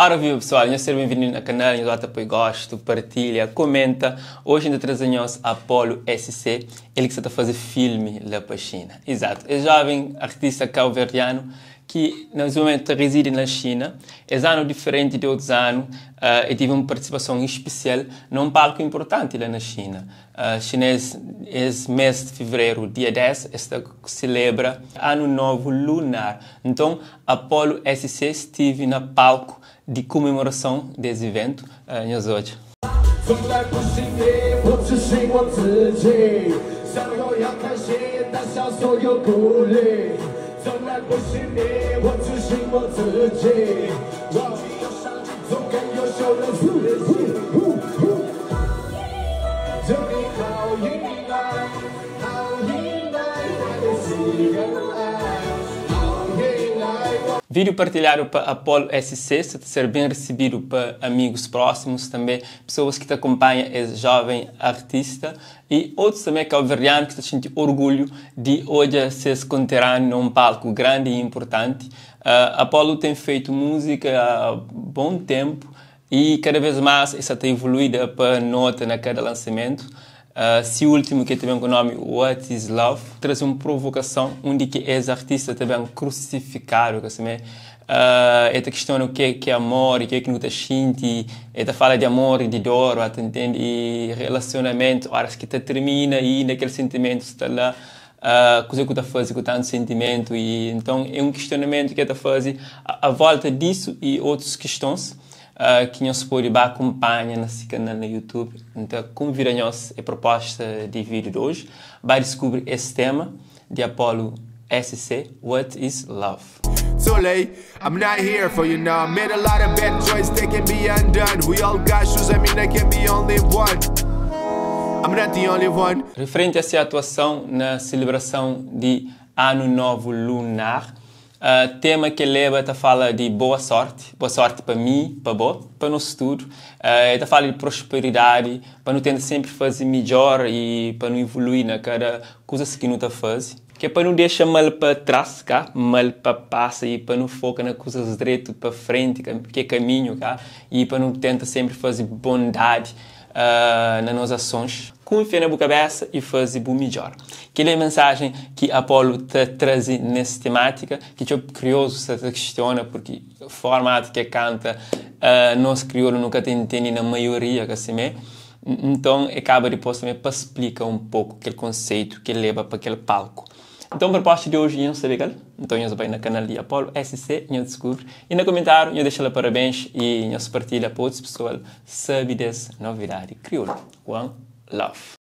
Ora viva pessoal, seja bem-vindo ao canal, eu apoio, gosto, partilha, comenta. Hoje ainda trazemos Apollo SC, ele que está a fazer filme lá para a China. Exato, é jovem artista cabo-verdiano que nesse momento reside na China. É ano diferente de outros anos e tive uma participação especial num palco importante lá na China. Chinês, esse mês de fevereiro, dia 10, celebra Ano Novo Lunar. Então, Apollo SC esteve no palco de comemoração desse evento hoje. Vídeo partilhado para Apollo SC, ser bem recebido para amigos próximos, também pessoas que te acompanham, esse jovem artista, e outros também cabo-verdianos que sentem orgulho de hoje se conterrarem num palco grande e importante. Apollo tem feito música há bom tempo e cada vez mais essa está evoluída para nota na cada lançamento. Se o último que tem o nome What is Love traz uma provocação onde que esse artista também crucificado, que assim, esta questão o que é amor, o que é que não te sente, esta fala de amor e de dor, entende? E relacionamento, horas que te termina e naquele sentimento está lá, coisa que tu faz com tanto sentimento, e então é um questionamento que tu faz à volta disso e outras questões. Que nós podemos acompanhar nesse canal no YouTube. Então, convidamos a proposta de vídeo de hoje. Vai descobrir esse tema de Apollo SC, What is Love? Too late, I'm not here for you now. I made a lot of bad choices, they can be undone. We all got shoes, I mean I can be only one. I'm not the only one. Referente a essa atuação na celebração de Ano Novo Lunar, tema que leva a fala de boa sorte para mim, para nosso tudo. Fala de prosperidade, para não tentar sempre fazer melhor e para não evoluir na cada coisa que não está fazendo. Que é para não deixar mal para trás, cá, mal para passar, e para não focar nas coisas direito para frente, que é caminho, cá, e para não tentar sempre fazer bondade nas nossas ações. Confia na boa cabeça e fazer o melhor. Que é a mensagem que Apollo traz nessa temática, que eu curioso se questiona, porque o formato que canta, nós crioulos nunca entendem na maioria, assim, então acaba depois também para explicar um pouco aquele conceito que leva para aquele palco. Então, a proposta de hoje é saber qual? Então, eu vou no canal de Apollo SC, eu descubro. E no comentário, eu deixo lá parabéns e eu partilho para outras pessoas saber dessa novidade. Crioulo, One Love.